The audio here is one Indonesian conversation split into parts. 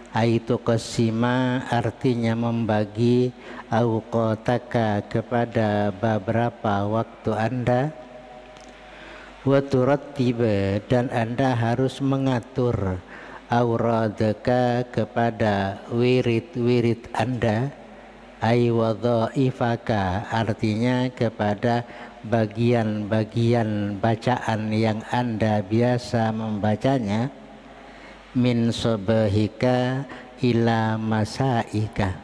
Aitu qasima artinya membagi awqataka kepada beberapa waktu Anda, wa turattiba dan Anda harus mengatur auradaka kepada wirid-wirid Anda, ay wadhaifaka artinya kepada bagian-bagian bacaan yang Anda biasa membacanya, min sobahika ila masaika,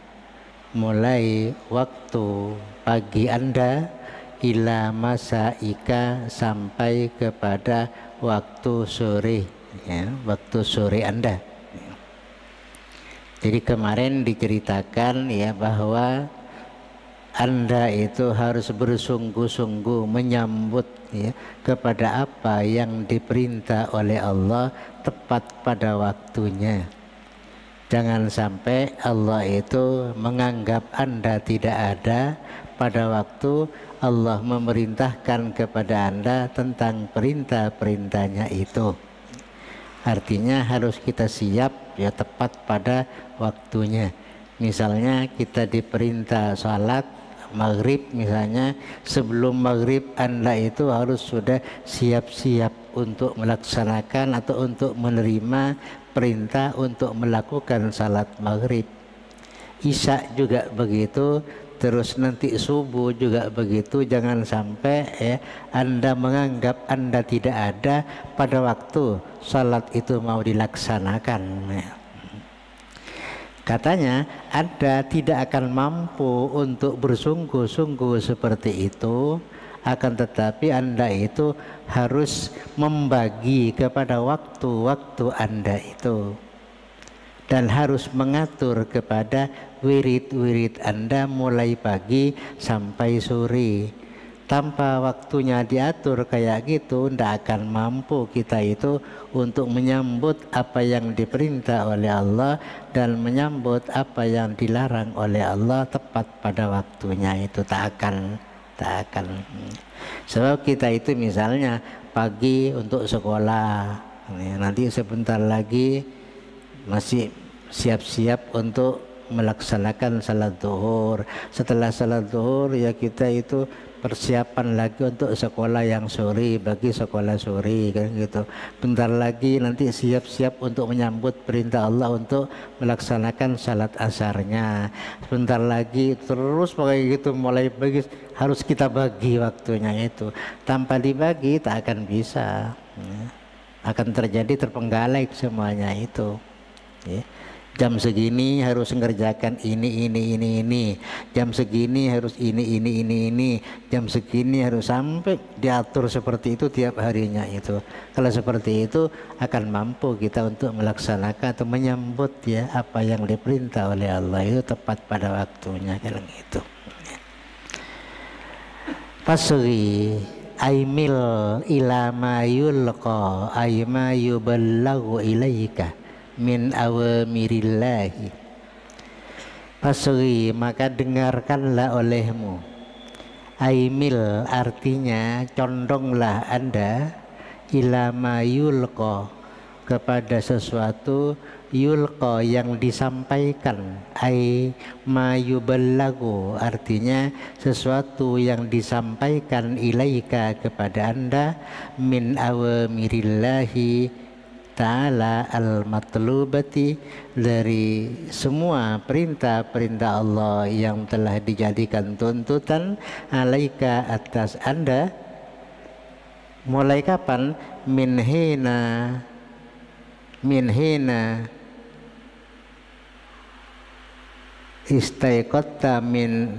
mulai waktu pagi Anda ila masaika sampai kepada waktu sore, ya, waktu sore Anda. Jadi kemarin diceritakan ya bahwa Anda itu harus bersungguh-sungguh menyambut ya kepada apa yang diperintah oleh Allah tepat pada waktunya. Jangan sampai Allah itu menganggap Anda tidak ada pada waktu Allah memerintahkan kepada Anda tentang perintah-perintahnya itu. Artinya harus kita siap ya tepat pada waktunya. Misalnya kita diperintah salat maghrib misalnya, sebelum maghrib Anda itu harus sudah siap-siap untuk melaksanakan atau untuk menerima perintah untuk melakukan salat maghrib. Isya juga begitu, terus nanti subuh juga begitu. Jangan sampai ya Anda menganggap Anda tidak ada pada waktu salat itu mau dilaksanakan ya. Katanya Anda tidak akan mampu untuk bersungguh-sungguh seperti itu, akan tetapi Anda itu harus membagi kepada waktu-waktu Anda itu dan harus mengatur kepada wirid-wirid Anda mulai pagi sampai sore. Tanpa waktunya diatur kayak gitu, tidak akan mampu kita itu untuk menyambut apa yang diperintah oleh Allah dan menyambut apa yang dilarang oleh Allah tepat pada waktunya. Itu tak akan. Sebab kita itu misalnya pagi untuk sekolah, nanti sebentar lagi masih siap-siap untuk melaksanakan salat zuhur. Setelah salat zuhur ya kita itu persiapan lagi untuk sekolah yang sore, bagi sekolah sore kan gitu. Bentar lagi nanti siap-siap untuk menyambut perintah Allah untuk melaksanakan salat asarnya. Sebentar lagi terus pakai gitu mulai bagi, harus kita bagi waktunya itu. Tanpa dibagi tak akan bisa ya. Akan terjadi terpenggalai semuanya itu ya. Jam segini harus mengerjakan ini. Jam segini harus ini. Jam segini harus, sampai diatur seperti itu tiap harinya itu. Kalau seperti itu akan mampu kita untuk melaksanakan atau menyambut ya apa yang diperintah oleh Allah itu tepat pada waktunya kayak gitu. Fasri aimil ila ma yulqa ayma yuballagu ilaika min awamirillahi. Fasri maka dengarkanlah olehmu. Aimil artinya condonglah Anda ila ma yulqa kepada sesuatu, yulqa yang disampaikan, ai ma yuballagu artinya sesuatu yang disampaikan ilaika kepada Anda min awamirillahi ta'ala al-matlubati, dari semua perintah-perintah Allah yang telah dijadikan tuntutan alaika atas Anda. Mulai kapan? Min hina istaiqatta min,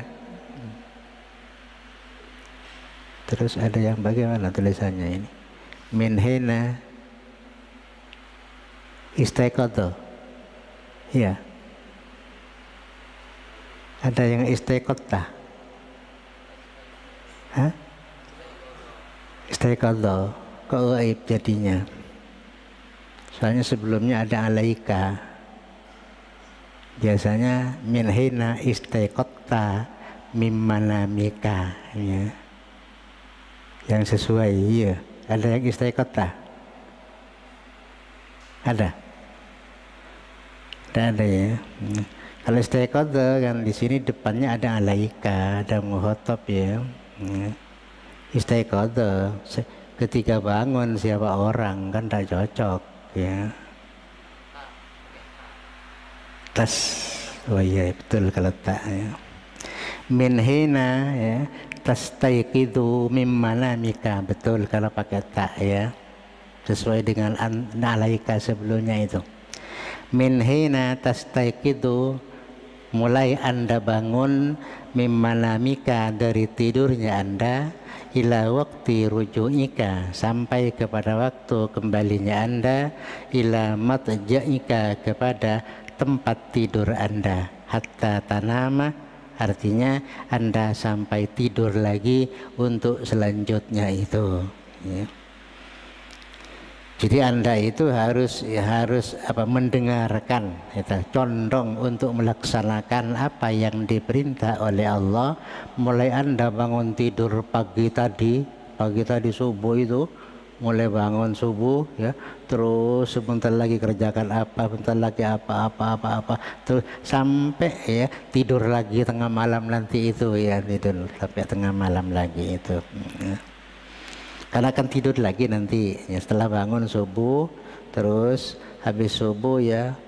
terus ada yang bagaimana tulisannya ini? Min hina istaiqatta, ya. Ada yang istaiqatta, hah? Istaiqatta, kok gaib jadinya? Soalnya sebelumnya ada alaika. Biasanya min hina istaiqatta mimmana mika ya. Yang sesuai ya. Ada yang istaiqatta? Ada? Tidak ada ya. Kalau istiqodah kan di sini depannya ada alaika, ada muhotob ya. Istiqodah ketika bangun siapa orang kan tidak cocok ya. Tas, oh iya betul kalau tak ya. Min hina ya, tastaiqidu mimmana mika, betul kalau pakai tak ya. Sesuai dengan alaika sebelumnya itu. Min hina tastaiqidu, mulai Anda bangun, mimmana mika, dari tidurnya Anda, ila waktu ruju'ika, sampai kepada waktu kembalinya Anda, ila matja'ika, kepada tempat tidur Anda, hatta tanama, artinya Anda sampai tidur lagi untuk selanjutnya itu ya. Jadi Anda itu harus mendengarkan, condong untuk melaksanakan apa yang diperintah oleh Allah. Mulai Anda bangun tidur pagi tadi subuh itu, mulai bangun subuh ya, terus sebentar lagi kerjakan apa, bentar lagi apa, terus sampai ya tidur lagi tengah malam nanti itu ya, tidur sampai tengah malam lagi itu ya. Karena akan tidur lagi nanti ya, setelah bangun subuh, terus habis subuh ya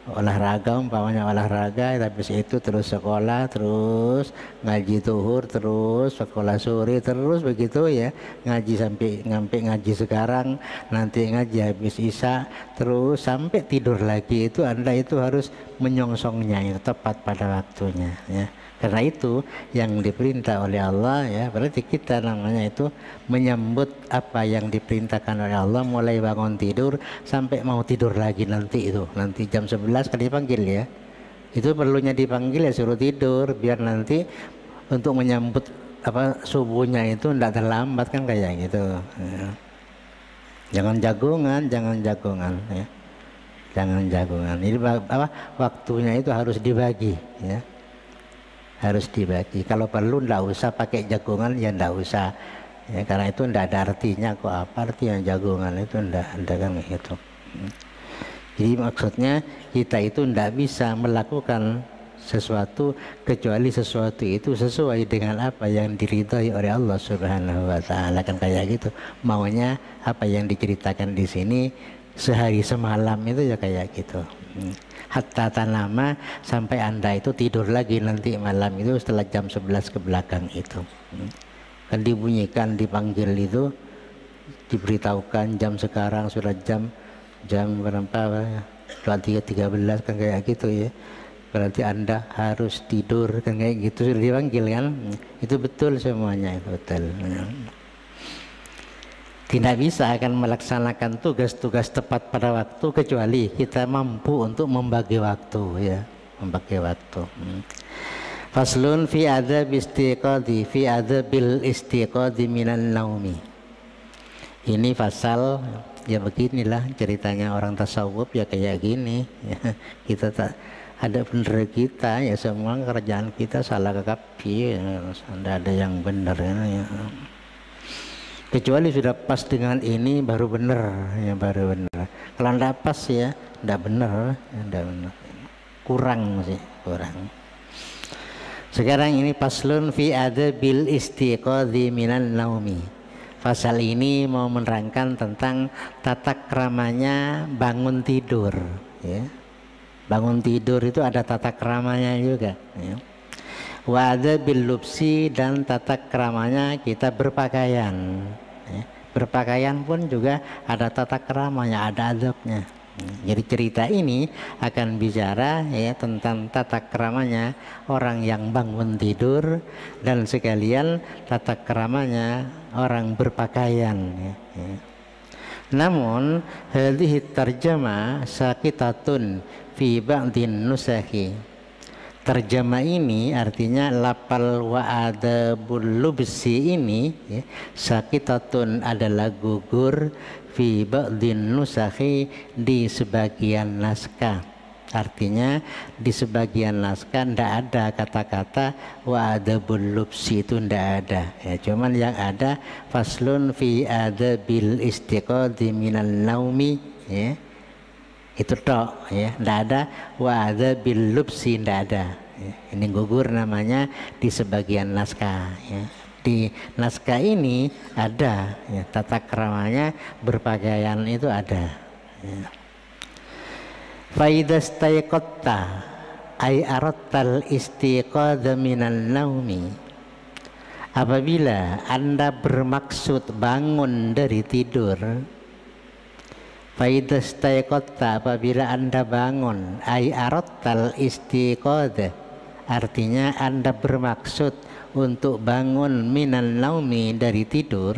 olahraga, umpamanya olahraga, habis itu terus sekolah, terus ngaji zuhur, terus sekolah sore, terus begitu ya, ngaji sampai ngaji sekarang, nanti ngaji habis isya, terus sampai tidur lagi. Itu Anda itu harus menyongsongnya itu tepat pada waktunya ya. Karena itu yang diperintah oleh Allah ya, berarti kita namanya itu menyambut apa yang diperintahkan oleh Allah, mulai bangun tidur sampai mau tidur lagi nanti itu. Nanti jam 11 kan dipanggil ya. Itu perlunya dipanggil ya, suruh tidur biar nanti untuk menyambut subuhnya itu tidak terlambat kan kayak gitu ya. Jangan jagongan ya. Jangan jagongan. Ini waktunya itu harus dibagi ya. Harus dibagi. Kalau perlu ndak usah pakai jagongan ya, ndak usah ya, karena itu ndak ada artinya. Kok apa artinya jagongan itu, ndak kan gitu. Jadi maksudnya kita itu ndak bisa melakukan sesuatu kecuali sesuatu itu sesuai dengan apa yang diridhai oleh Allah Subhanahu wa taala, kan kayak gitu. Maunya apa yang diceritakan di sini sehari semalam itu ya kayak gitu. Hatta tanama, sampai Anda itu tidur lagi nanti malam itu setelah jam 11 ke belakang itu. Kan dibunyikan, dipanggil itu, diberitahukan jam sekarang sudah jam berapa, 23.13 kan kayak gitu ya. Berarti Anda harus tidur kan kayak gitu, sudah dipanggil kan. Itu betul semuanya, itu betul. Tidak bisa akan melaksanakan tugas-tugas tepat pada waktu kecuali kita mampu untuk membagi waktu ya, membagi waktu. Faslun fi adabil istiqadhi minan naumi. Ini pasal ya, beginilah ceritanya orang tasawuf ya, kayak gini ya. Kita tak ada bener kita ya, semua kerjaan kita salah kekapi ya, tidak ada yang benar ya. Kecuali sudah pas dengan ini baru benar ya, baru benar. Kalau tidak pas ya tidak benar ya, tidak benar. Kurang sih, kurang. Sekarang ini faslun fi adabil istiqadhi minan naumi. Pasal ini mau menerangkan tentang tata kramanya bangun tidur ya. Bangun tidur itu ada tata kramanya juga ya. Wa adabil lubsi, dan tata kramanya kita berpakaian ya. Berpakaian pun juga ada tata kramanya, ada adabnya. Jadi cerita ini akan bicara ya tentang tata kramanya orang yang bangun tidur, dan sekalian tata kramanya orang berpakaian ya. Namun hadhihi tarjamah saqitatun fi ba'din nusakhi. Terjemah ini artinya lapal wa adabul lubsi ini ya, saqitatun adalah gugur fi ba'din nusakhi, di sebagian naskah. Artinya di sebagian naskah tidak ada kata-kata wa adabul lubsi, itu tidak ada ya. Cuman yang ada faslun fi adabil istiqadhi minan naumi ya. Itu tok ya, tidak ada wa ada bil lubsi, tidak ada ya. Ini gugur namanya di sebagian naskah ya. Di naskah ini ada ya, tata keramanya berpakaian itu ada ya. Faidastaiqatta ay arattal istiqadha minan naumi, apabila Anda bermaksud bangun dari tidur. Faidastaiqatta, apabila Anda bangun, ay arattal istiqadha, artinya Anda bermaksud untuk bangun minan naumi, dari tidur,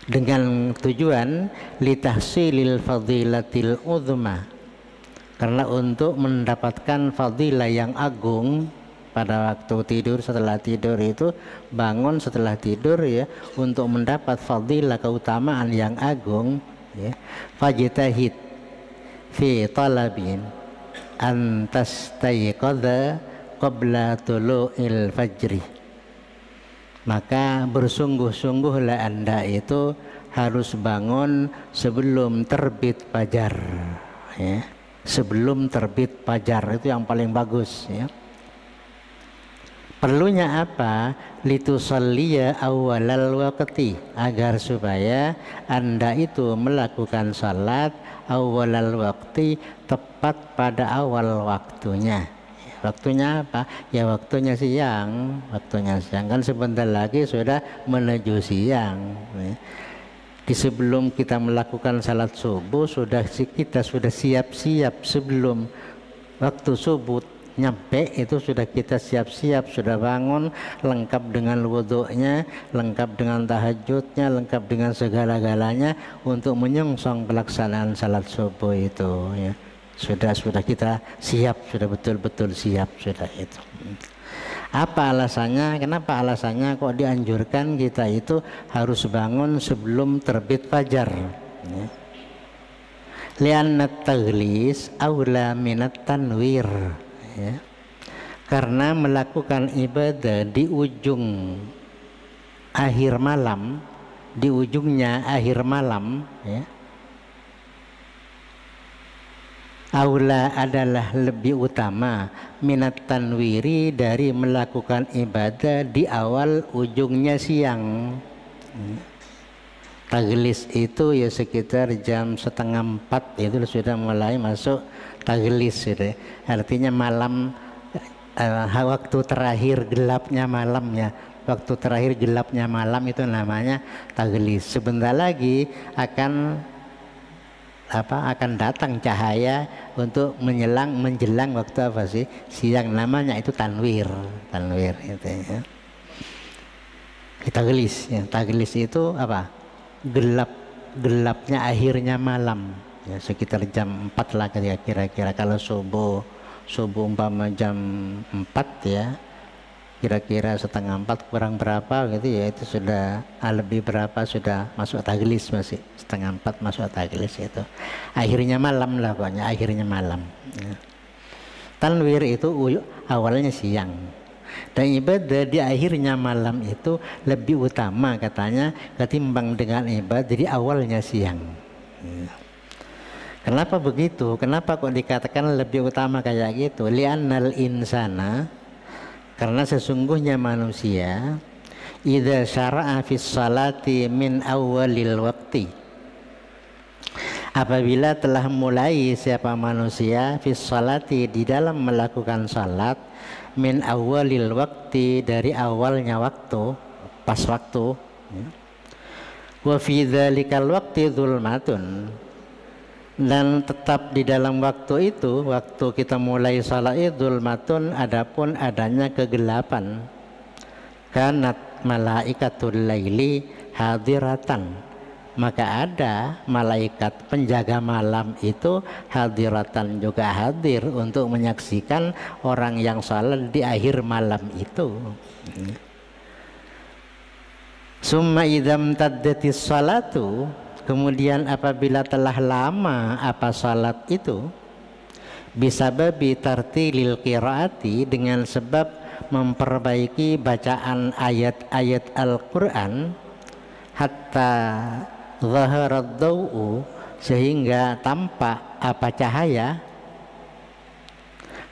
dengan tujuan litahsilil fadilatil uzma, karena untuk mendapatkan fadilah yang agung pada waktu tidur. Setelah tidur itu bangun setelah tidur ya, untuk mendapat fadilah keutamaan yang agung ya. Fajtahid fi talabin an tastayqadha qabla tulu'il fajri, maka bersungguh-sungguhlah Anda itu harus bangun sebelum terbit fajar ya. Sebelum terbit fajar itu yang paling bagus ya. Perlunya apa? Litusalliya awalal waqti, agar supaya Anda itu melakukan salat awalal waqti, tepat pada awal waktunya. Waktunya apa? Ya waktunya siang. Waktunya siang, kan sebentar lagi sudah menuju siang ya. Di sebelum kita melakukan salat subuh kita sudah siap-siap. Sebelum waktu subuh nyampe itu sudah kita siap-siap, sudah bangun lengkap dengan wudhunya, lengkap dengan tahajudnya, lengkap dengan segala-galanya untuk menyongsong pelaksanaan salat subuh itu ya. Sudah kita siap, sudah betul-betul siap sudah itu. Apa alasannya? Kenapa alasannya kok dianjurkan kita itu harus bangun sebelum terbit fajar ya? Li'anna taghlis aula minat tanwir ya. Karena melakukan ibadah di ujung akhir malam, di ujungnya akhir malam ya, aula adalah lebih utama minat tanwiri, dari melakukan ibadah di awal ujungnya siang. Taghlis itu ya sekitar jam 3:30 itu sudah mulai masuk taghlis gitu. Artinya malam, waktu terakhir gelapnya malam ya. Waktu terakhir gelapnya malam itu namanya taghlis. Sebentar lagi akan datang cahaya untuk menjelang waktu apa sih? Siang, namanya itu tanwir itu ya. Taghlis ya. Taghlis itu apa? Gelapnya akhirnya malam ya, sekitar jam 4 lah kira-kira. Kalau subuh umpama jam 4 ya, kira-kira 3:30 kurang berapa gitu ya, itu sudah lebih berapa sudah masuk taghlis, masih 3:30 masuk taghlis itu. Akhirnya malam lah pokoknya, akhirnya malam ya. Tanwir itu awalnya siang. Dan ibadah di akhirnya malam itu lebih utama katanya ketimbang dengan ibadah di awalnya siang. Kenapa begitu? Kenapa kok dikatakan lebih utama kayak gitu? Li'annal insana, karena sesungguhnya manusia idza syara'a fis salati min awwalil waqti, apabila telah mulai siapa manusia fis salati, di dalam melakukan salat, min awalil waktu, dari awalnya waktu, pas waktu ya. Wa fi dzalikal waqti dzulmatun, dan tetap di dalam waktu itu, waktu kita mulai salat itu dzulmatun, adapun adanya kegelapan. Kanat malaikatul laili hadiratan, maka ada malaikat penjaga malam itu hadiratan, juga hadir untuk menyaksikan orang yang salat di akhir malam itu. Summa idzam taddatis salatu, kemudian apabila telah lama apa salat itu, bisababi tartilil qiraati, dengan sebab memperbaiki bacaan ayat-ayat Al-Qur'an, hatta zaharad daw'u, sehingga tampak apa cahaya,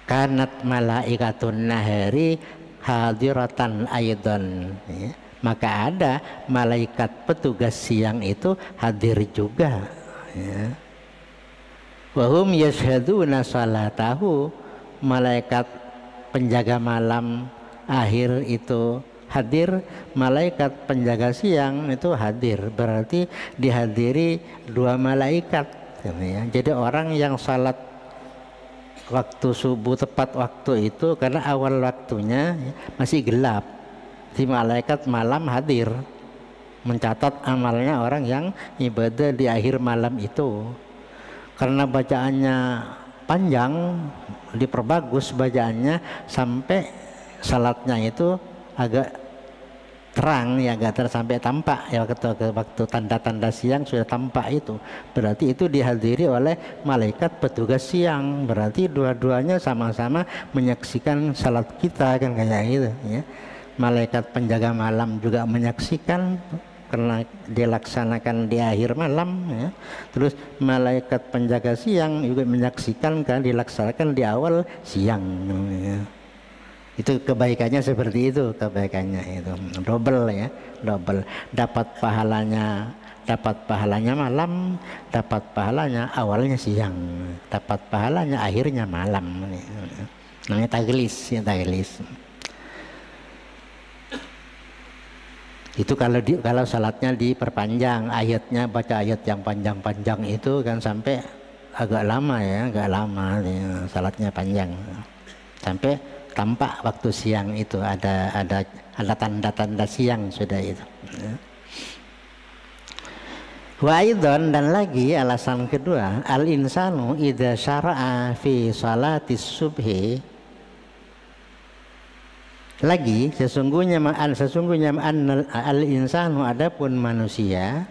kanat malaikatun nahari hadiratan aidan, ya. Maka ada malaikat petugas siang itu hadir juga, ya. Wahum yashhaduna salatahu, malaikat penjaga malam akhir itu hadir, malaikat penjaga siang itu hadir, berarti dihadiri dua malaikat, ya. Jadi orang yang salat waktu subuh tepat waktu itu karena awal waktunya masih gelap, si malaikat malam hadir mencatat amalnya orang yang ibadah di akhir malam itu. Karena bacaannya panjang, diperbagus bacaannya sampai salatnya itu agak terang, ya agak sampai tampak ya, waktu tanda-tanda siang sudah tampak itu, berarti itu dihadiri oleh malaikat petugas siang, berarti dua-duanya sama-sama menyaksikan salat kita kan, kayak gitu ya. Malaikat penjaga malam juga menyaksikan karena dilaksanakan di akhir malam, ya. Terus malaikat penjaga siang juga menyaksikan kan dilaksanakan di awal siang, ya. Itu kebaikannya seperti itu, kebaikannya itu double, ya, double. Dapat pahalanya malam, dapat pahalanya awalnya siang, dapat pahalanya akhirnya malam. Namanya taglis, ya, taglis. Itu kalau salatnya diperpanjang, ayatnya baca ayat yang panjang-panjang itu kan sampai agak lama, ya, agak lama, ya, salatnya panjang sampai tampak waktu siang itu ada tanda-tanda siang sudah itu. Wa aidan, dan lagi alasan kedua, al insanu idza syara'a fi salatis subhi, lagi sesungguhnya al insanu, adapun manusia,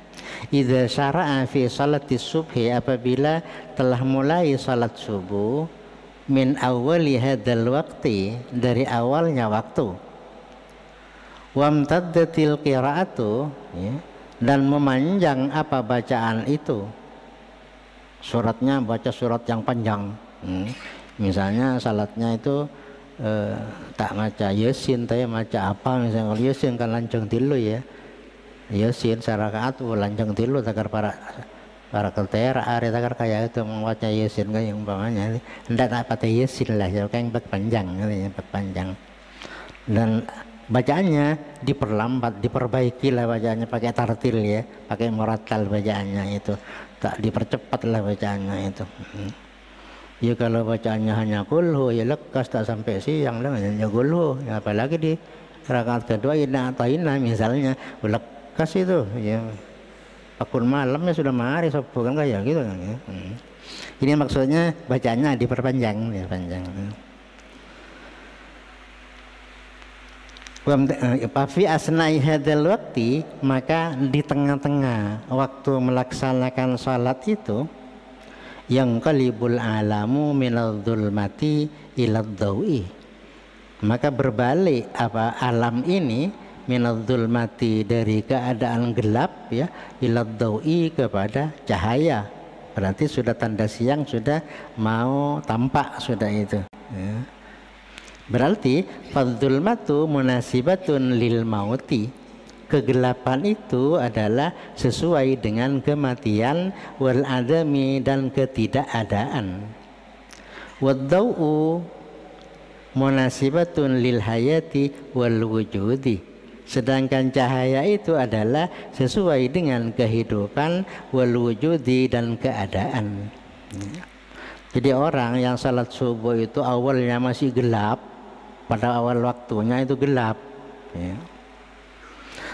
idza syara'a fi salatis subhi, apabila telah mulai salat subuh, min awwali hadzal waqti, dari awalnya waktu, wamtaddatil qiraatu, ya, dan memanjang apa bacaan itu, suratnya baca surat yang panjang, misalnya salatnya itu tak maca Yasin, tapi maca apa misalnya. Kalau Yasin kan lancung tilu, ya, Yasin sarakaat lancung tilu, takar para keltera are takar kayak itu membaca Yasin kayak umpamanya, hendak tak pakai Yasin lah, ya, kan panjang, panjang, dan bacaannya diperlambat, diperbaiki lah bacaannya, pakai tartil, ya, pakai murattal bacaannya itu, tak dipercepat lah bacaannya itu. Ya kalau bacaannya hanya kulhu, ya lekas tak sampai siang lah, hanya kulhu, ya, apalagi di rakaat kedua inna ataina misalnya lekas itu, ya, akun malamnya sudah mari sopo kan kayak gitu kan, ya. Ini maksudnya bacaannya diperpanjang, ya, panjang. Fi asnai hadzal waqti, maka di tengah-tengah waktu melaksanakan salat itu, yang qalibul alamu minadh dhulmati ila dhawi, maka berbalik apa alam ini, minadh dhulmati, dari keadaan gelap, ya, ila dhawi, kepada cahaya, berarti sudah tanda siang sudah mau tampak sudah itu, ya. Berarti fadzulmatu munasibatun lil mauti, kegelapan itu adalah sesuai dengan kematian, wal adami, dan ketidakadaan. Waddau'u munasibatun lil hayati wal wujudi, sedangkan cahaya itu adalah sesuai dengan kehidupan, wal wujudi, dan keadaan. Jadi orang yang salat subuh itu awalnya masih gelap, pada awal waktunya itu gelap, ya.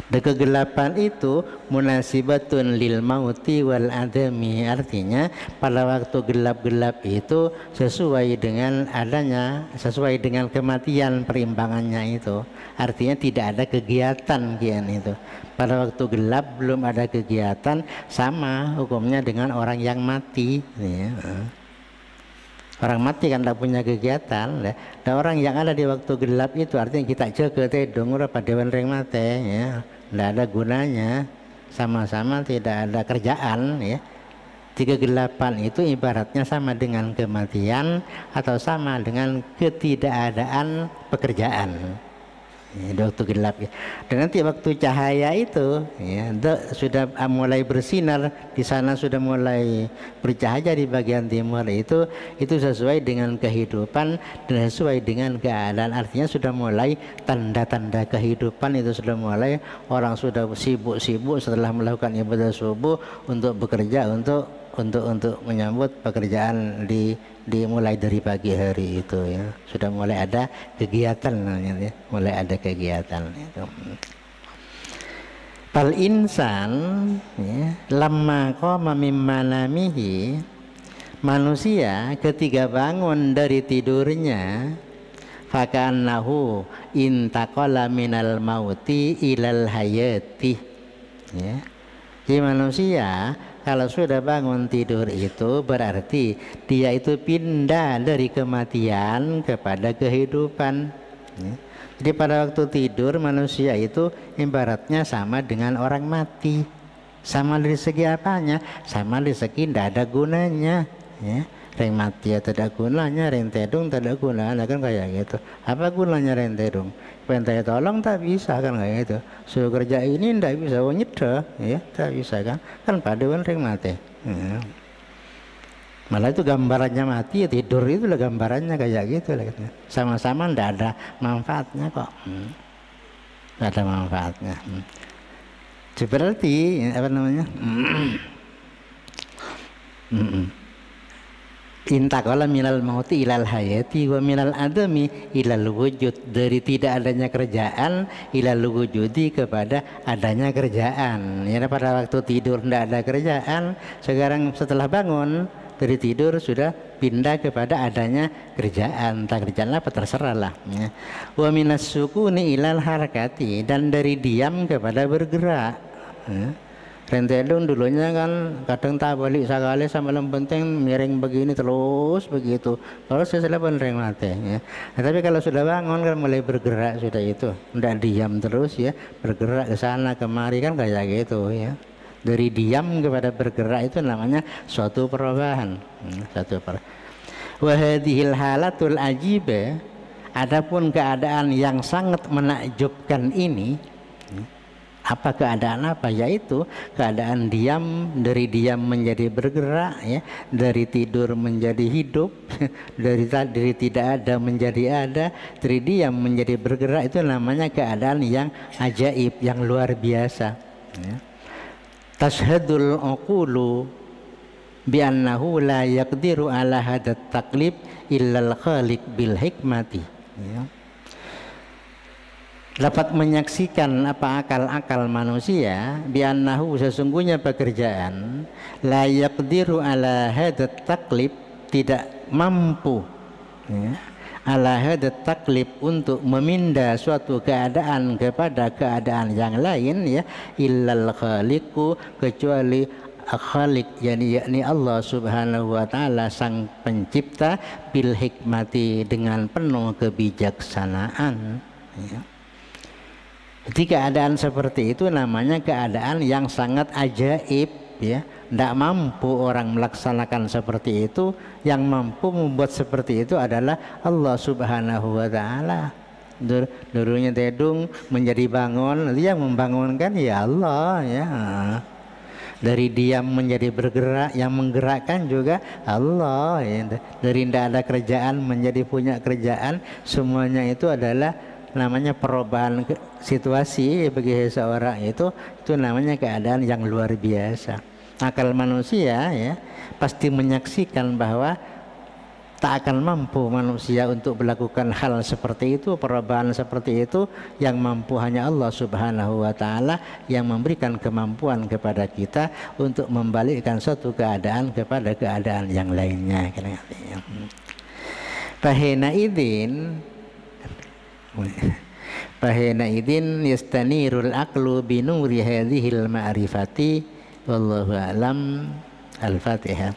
Dan kegelapan itu munasibatun lil mauti wal adami, artinya pada waktu gelap-gelap itu sesuai dengan adanya, sesuai dengan kematian, perimbangannya itu, artinya tidak ada kegiatan kian itu. Pada waktu gelap belum ada kegiatan, sama hukumnya dengan orang yang mati, ya. Orang mati kan tidak punya kegiatan, ya. Dan orang yang ada di waktu gelap itu artinya kita jaga tedung pada dewan ring mate, ya, tidak ada gunanya, sama-sama tidak ada kerjaan, ya. Di kegelapan itu ibaratnya sama dengan kematian atau sama dengan ketidakadaan pekerjaan. Ya, waktu gelap ya. Dan nanti waktu cahaya itu ya, sudah mulai bersinar di sana, sudah mulai bercahaya di bagian timur itu sesuai dengan kehidupan dan sesuai dengan keadaan. Artinya sudah mulai tanda-tanda kehidupan itu sudah mulai, orang sudah sibuk-sibuk setelah melakukan ibadah subuh untuk bekerja untuk menyambut pekerjaan dimulai dari pagi hari itu ya, sudah mulai ada kegiatan namanya ya, mulai ada kegiatan itu. Fal insan ya, lamma qama mim manamihi, manusia ketika bangun dari tidurnya, fakannahu intaqala minal mauti ilal hayati ya. Jadi manusia kalau sudah bangun tidur itu berarti dia itu pindah dari kematian kepada kehidupan. Jadi pada waktu tidur manusia itu ibaratnya sama dengan orang mati. Sama dari segi apanya? Sama dari segi tidak ada gunanya. Ya. Reng mati ya tidak gunanya, reng tedung tidak gunanya kan kayak gitu. Apa gunanya reng tedung? Pentai tolong tak bisa kan kayak gitu. Suruh kerja ini tidak bisa, nyeda ya tak bisa kan paduan reng mati. Ya. Malah itu gambarannya mati ya, tidur itu lah gambarannya kayak gitu lah. Sama-sama tidak ada manfaatnya kok. Tidak ada manfaatnya. Seperti apa namanya? Intaqala minal mauti ilal hayati wa minal adami ilal wujud, dari tidak adanya kerjaan ilal wujudi kepada adanya kerjaan. Ya, pada waktu tidur tidak ada kerjaan, sekarang setelah bangun dari tidur sudah pindah kepada adanya kerjaan. Tak kerjaan apa terserah lah ya. Wa minas sukuni ilal harakati, dan dari diam kepada bergerak ya. Rentedung dulunya kan kadang tak balik sekali sama penting miring begini terus begitu. Kalau setelah reng mati ya. Nah, tapi kalau sudah bangun kan mulai bergerak sudah itu, tidak diam terus ya, bergerak ke sana kemari kan kayak gitu ya. Dari diam kepada bergerak itu namanya suatu perubahan. Suatu perubahan. Wa hadhil halatul ajibe, adapun keadaan yang sangat menakjubkan ini. Apa keadaan apa? Yaitu keadaan diam, dari diam menjadi bergerak ya, dari tidur menjadi hidup, dari tidak ada menjadi ada, dari diam menjadi bergerak, itu namanya keadaan yang ajaib, yang luar biasa ya. Tashhadul uqulu bi annahu la yaqdiru ala hadat taqlib illal khaliq bil hikmati ya. Dapat menyaksikan apa akal-akal manusia biannahu, sesungguhnya pekerjaan la yaqdiru ala hadat taklib, tidak mampu ya, ala hadat taklib, untuk memindah suatu keadaan kepada keadaan yang lain ya, illal khaliqu, kecuali khaliq yakni Allah subhanahu wa ta'ala sang pencipta, bil hikmati, dengan penuh kebijaksanaan ya. Jadi keadaan seperti itu namanya keadaan yang sangat ajaib ya. Tidak mampu orang melaksanakan seperti itu. Yang mampu membuat seperti itu adalah Allah subhanahu wa ta'ala. Dulunya tedung menjadi bangun, dia membangunkan ya Allah ya. Dari diam menjadi bergerak, yang menggerakkan juga Allah ya. Dari tidak ada kerjaan menjadi punya kerjaan, semuanya itu adalah namanya perubahan situasi bagi seseorang, itu namanya keadaan yang luar biasa. Akal manusia ya pasti menyaksikan bahwa tak akan mampu manusia untuk melakukan hal seperti itu, perubahan seperti itu. Yang mampu hanya Allah subhanahu wa ta'ala, yang memberikan kemampuan kepada kita untuk membalikkan suatu keadaan kepada keadaan yang lainnya. Fahina idin yastanirul aqlu binuri hadhil ma'rifati wallahu a'lam. Al-Fatihah.